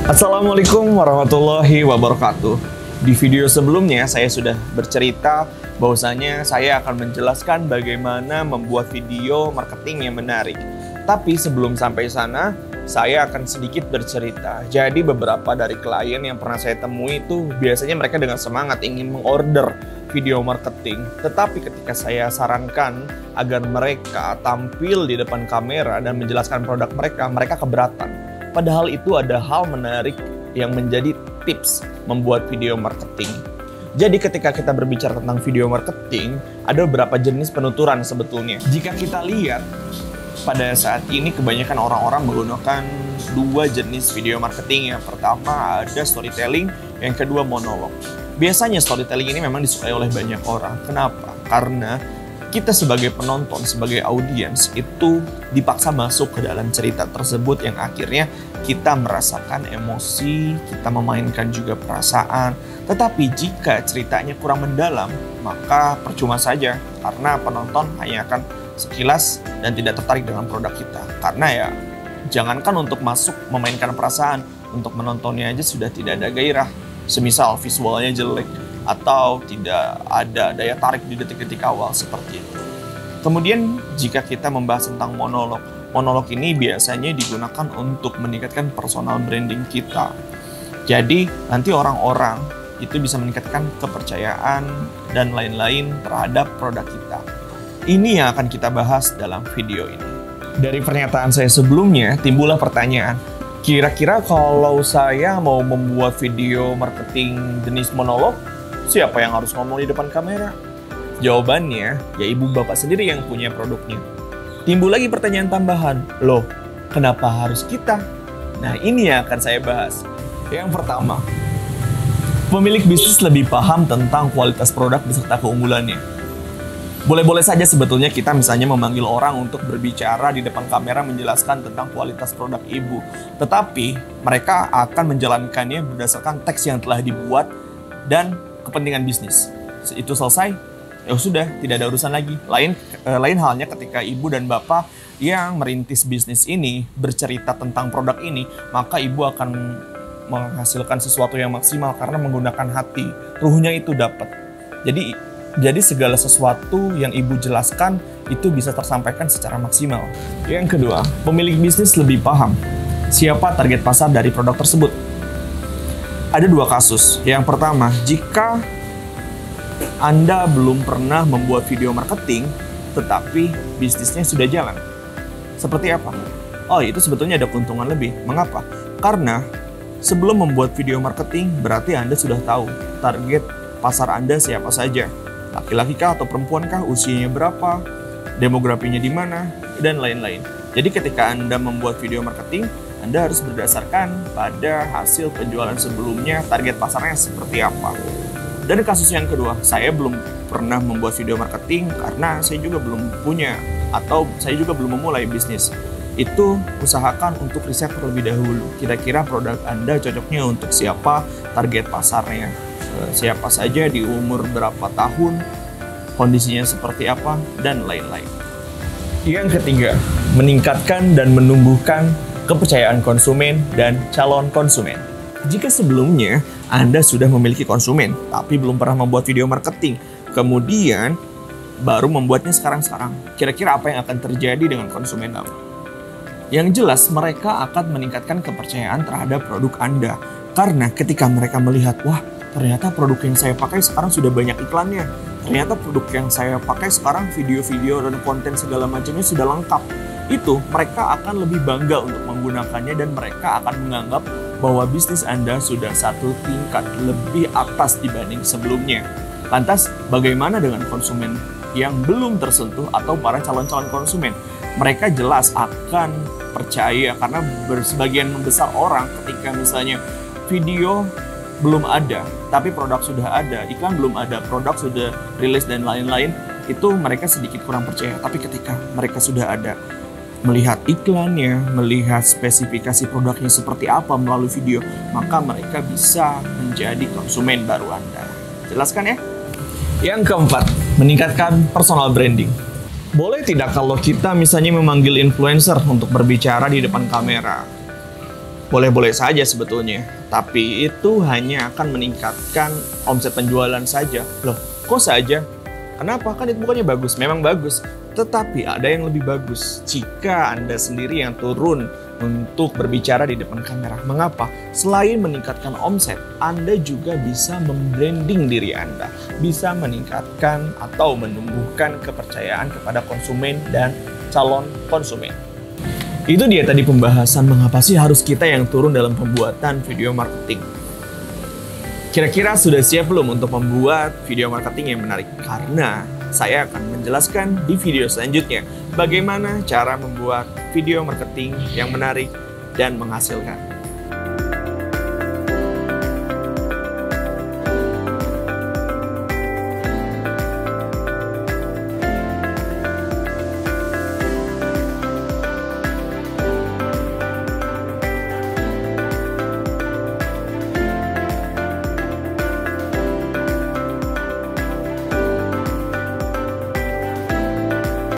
Assalamualaikum warahmatullahi wabarakatuh. Di video sebelumnya saya sudah bercerita bahwasanya saya akan menjelaskan bagaimana membuat video marketing yang menarik. Tapi sebelum sampai sana, saya akan sedikit bercerita. Jadi beberapa dari klien yang pernah saya temui itu biasanya mereka dengan semangat ingin mengorder video marketing. Tetapi ketika saya sarankan agar mereka tampil di depan kamera dan menjelaskan produk mereka, mereka keberatan. Padahal itu ada hal menarik yang menjadi tips membuat video marketing. Jadi ketika kita berbicara tentang video marketing, ada beberapa jenis penuturan sebetulnya. Jika kita lihat, pada saat ini kebanyakan orang-orang menggunakan dua jenis video marketing. Yang pertama ada storytelling, yang kedua monolog. Biasanya storytelling ini memang disukai oleh banyak orang. Kenapa? Karena kita sebagai penonton, sebagai audiens itu dipaksa masuk ke dalam cerita tersebut yang akhirnya kita merasakan emosi, kita memainkan juga perasaan. Tetapi jika ceritanya kurang mendalam, maka percuma saja karena penonton hanya akan sekilas dan tidak tertarik dengan produk kita. Karena ya, jangankan untuk masuk memainkan perasaan, untuk menontonnya aja sudah tidak ada gairah. Semisal visualnya jelek, atau tidak ada daya tarik di detik-detik awal seperti itu. Kemudian jika kita membahas tentang monolog, monolog ini biasanya digunakan untuk meningkatkan personal branding kita. Jadi nanti orang-orang itu bisa meningkatkan kepercayaan dan lain-lain terhadap produk kita. Ini yang akan kita bahas dalam video ini. Dari pernyataan saya sebelumnya, timbullah pertanyaan, kira-kira kalau saya mau membuat video marketing jenis monolog, siapa yang harus ngomong di depan kamera? Jawabannya, ya ibu bapak sendiri yang punya produknya. Timbul lagi pertanyaan tambahan, loh, kenapa harus kita? Nah, ini yang akan saya bahas. Yang pertama, pemilik bisnis lebih paham tentang kualitas produk beserta keunggulannya. Boleh-boleh saja sebetulnya kita misalnya memanggil orang untuk berbicara di depan kamera menjelaskan tentang kualitas produk ibu. Tetapi, mereka akan menjalankannya berdasarkan teks yang telah dibuat dan kepentingan bisnis. Itu selesai, ya sudah, tidak ada urusan lagi. Lain halnya ketika ibu dan bapak yang merintis bisnis ini bercerita tentang produk ini, maka ibu akan menghasilkan sesuatu yang maksimal karena menggunakan hati. Ruhnya itu dapat. Jadi segala sesuatu yang ibu jelaskan itu bisa tersampaikan secara maksimal. Yang kedua, pemilik bisnis lebih paham siapa target pasar dari produk tersebut. Ada dua kasus. Yang pertama, jika Anda belum pernah membuat video marketing, tetapi bisnisnya sudah jalan. Seperti apa? Oh, itu sebetulnya ada keuntungan lebih. Mengapa? Karena sebelum membuat video marketing, berarti Anda sudah tahu target pasar Anda siapa saja. Laki-laki kah atau perempuan kah? Usianya berapa? Demografinya di mana? Dan lain-lain. Jadi ketika Anda membuat video marketing, Anda harus berdasarkan pada hasil penjualan sebelumnya, target pasarnya seperti apa. Dan kasus yang kedua, saya belum pernah membuat video marketing karena saya juga belum punya atau saya juga belum memulai bisnis. Itu usahakan untuk riset terlebih dahulu. Kira-kira produk Anda cocoknya untuk siapa, target pasarnya siapa saja, di umur berapa tahun, kondisinya seperti apa, dan lain-lain. Yang ketiga, meningkatkan dan menumbuhkan kepercayaan konsumen dan calon konsumen. Jika sebelumnya Anda sudah memiliki konsumen, tapi belum pernah membuat video marketing, kemudian baru membuatnya sekarang-sekarang, kira-kira apa yang akan terjadi dengan konsumen lama? Yang jelas, mereka akan meningkatkan kepercayaan terhadap produk Anda. Karena ketika mereka melihat, wah, ternyata produk yang saya pakai sekarang sudah banyak iklannya. Ternyata produk yang saya pakai sekarang video-video dan konten segala macamnya sudah lengkap. Itu mereka akan lebih bangga untuk menggunakannya dan mereka akan menganggap bahwa bisnis Anda sudah satu tingkat lebih atas dibanding sebelumnya. Lantas, bagaimana dengan konsumen yang belum tersentuh atau para calon-calon konsumen? Mereka jelas akan percaya karena sebagian besar orang ketika misalnya video belum ada, tapi produk sudah ada, iklan belum ada, produk sudah rilis dan lain-lain, itu mereka sedikit kurang percaya. Tapi ketika mereka sudah ada, melihat iklannya, melihat spesifikasi produknya seperti apa melalui video, maka mereka bisa menjadi konsumen baru Anda. Jelaskan ya? Yang keempat, meningkatkan personal branding. Boleh tidak kalau kita misalnya memanggil influencer untuk berbicara di depan kamera? boleh-boleh saja sebetulnya, tapi itu hanya akan meningkatkan omset penjualan saja. Loh, kok saja? Kenapa? Kan itu bukannya bagus. Memang bagus, tetapi ada yang lebih bagus jika Anda sendiri yang turun untuk berbicara di depan kamera. Mengapa? Selain meningkatkan omset, Anda juga bisa membranding diri Anda, bisa meningkatkan atau menumbuhkan kepercayaan kepada konsumen dan calon konsumen. Itu dia tadi pembahasan mengapa sih harus kita yang turun dalam pembuatan video marketing. Kira-kira sudah siap belum untuk membuat video marketing yang menarik? Karena saya akan menjelaskan di video selanjutnya bagaimana cara membuat video marketing yang menarik dan menghasilkan.